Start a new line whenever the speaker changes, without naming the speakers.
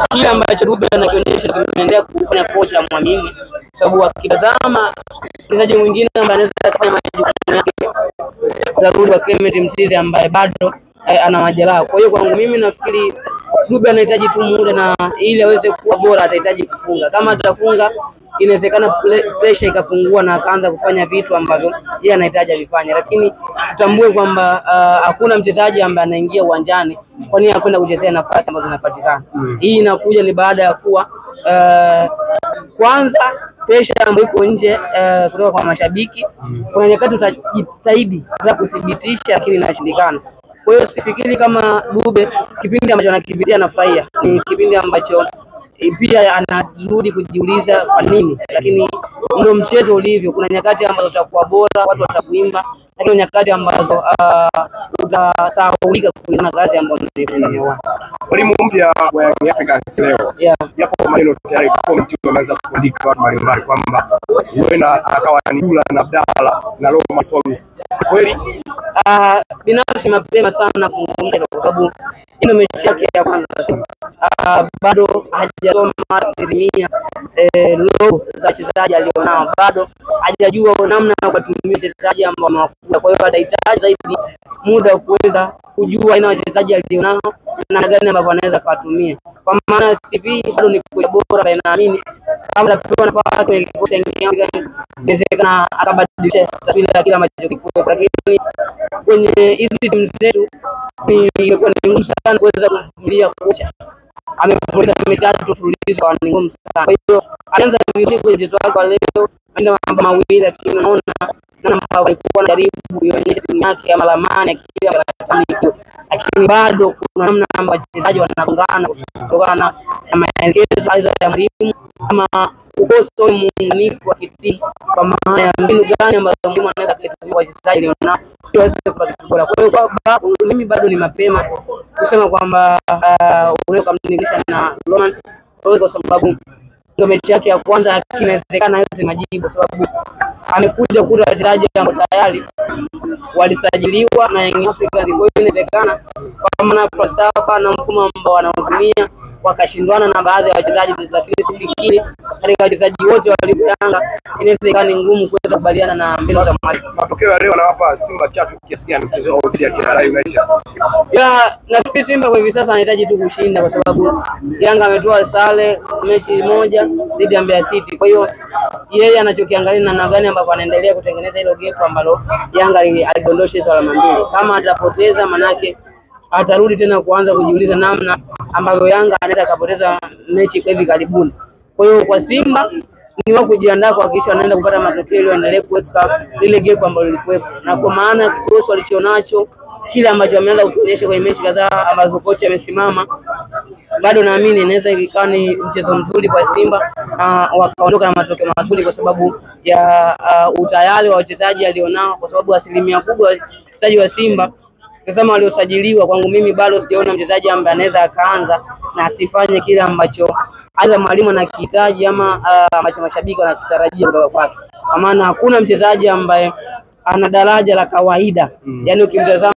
kile ambacho Dube anakionyesha kimeendelea kufanya kocha muamini, sababu akitazama mchezaji mwingine ambaye anaweza kufanya majukumu yake atarudi kwa Clement Mzize ambaye bado ana majeraha. Kwa hiyo kwangu mimi nafikiri Dube anahitaji tu muda, na ili aweze kuwa bora atahitaji kufunga. Kama atafunga inawezekana pressure ikapungua na akaanza kufanya vitu ambavyo yeye anahitaji avifanye, lakini tutambue kwamba hakuna mchezaji ambaye anaingia uwanjani kwa nia ya kwenda kuchezea nafasi ambazo zinapatikana. Hii inakuja ni baada ya kuwa kwanza pressure ambayo iko nje kutoka kwa mashabiki. Kuna nyakati utajitahidi kuthibitisha lakini inashindikana. Kwa hiyo sifikiri kama Dube kipindi ambacho anakipitia anafurahia, ni kipindi ambacho pia anarudi kujiuliza kwa nini, lakini ndio mchezo ulivyo. Kuna nyakati ambazo utakuwa bora, watu watakuimba, lakini nyakati ambazo utasahaulika kulingana na kazi ambayo unafanya.
Mwalimu mpya wa Young Africans leo, yapo maneno tayari comment wameanza kuandika watu mbalimbali kwamba huenda akawa ni Dula na Abdalla na Roma Forest. Kweli
binafsi mapema sana kuzungumza kwa sababu ino mechi yake ya kwanza, bado hajasoma asilimia za wachezaji alionao, bado hajajua namna ya kutumia wachezaji ambao wanakuja. Kwa hiyo atahitaji zaidi muda kuweza kujua aina wachezaji alionao na gani ambao anaweza kuwatumia. Kwa maana CV bado ni bora, na naamini kama atapewa nafasi kwenye kikosi inawezekana akabadilisha taswira ya kila ambacho kiko, lakini kwenye hizi timu zetu imekuwa ni ngumu sana kuweza kuvumilia kocha. Amepoteza mechi 3 mfululizo kwa ni ngumu sana. Kwa hiyo alianza vizuri kwenye mchezo wake wa leo, aenda mambo mawili, lakini unaona namna alikuwa anajaribu kuonyesha timu yake kama lamani kile anataka, lakini bado kuna namna ambayo wachezaji wanagongana kutokana na maelekezo aidha ya mwalimu kama ukoso muunganiko wa kitimu, kwa maana ya mbinu gani ambazo mwalimu anaweza kutumia wachezaji leo na waweze kupata kitu bora. Kwa hiyo mimi bado ni mapema kusema kwamba unaweza kumlinganisha na Roman, kwa sababu ndio mechi yake ya kwanza, inawezekana yote majibu, kwa sababu amekuja kuta wachezaji ambao tayari walisajiliwa na Young Africans. Kwa hiyo inawezekana kwa maana falsafa na mfumo ambao wanaotumia wakashindwana na baadhi ya wachezaji, lakini sifikiri katika wachezaji wote walipanga inawezekana ni ngumu kuweza kubaliana na mbinu za mwalimu.
Matokeo ya leo anawapa Simba chachu kiasi gani mchezo wa dhidi ya TR United?
Nafikiri Simba kwa hivi sasa anahitaji tu kushinda, kwa sababu Yanga ametoa sare mechi moja dhidi ya Mbeya City. Kwa hiyo yeye anachokiangalia na namna gani ambapo anaendelea kutengeneza hilo gap ambalo Yanga alidondosha hizo alama mbili. Kama atapoteza, manake atarudi tena kuanza kujiuliza namna ambavyo Yanga anaweza kupoteza mechi hivi karibuni. Kwa hiyo kwa Simba ni wao kujiandaa kuhakikisha wanaenda kupata matokeo ili waendelee kuweka lile gap ambalo lilikuwepo, na kwa maana kikosi walichonacho kile ambacho wameanza kuonyesha kwenye mechi kadhaa ambazo kocha amesimama, bado naamini inaweza ikawa ni mchezo mzuri kwa Simba na wakaondoka na matokeo mazuri, kwa sababu ya utayari wa wachezaji alionao, kwa sababu asilimia kubwa wachezaji wa Simba tazama waliosajiliwa, kwangu mimi bado sijaona mchezaji ambaye anaweza akaanza na asifanye kile ambacho aidha mwalimu anakihitaji ama ambacho mashabiki wanakitarajia kutoka kwake. Kwa maana hakuna mchezaji ambaye ana daraja la kawaida, yani ukimtazama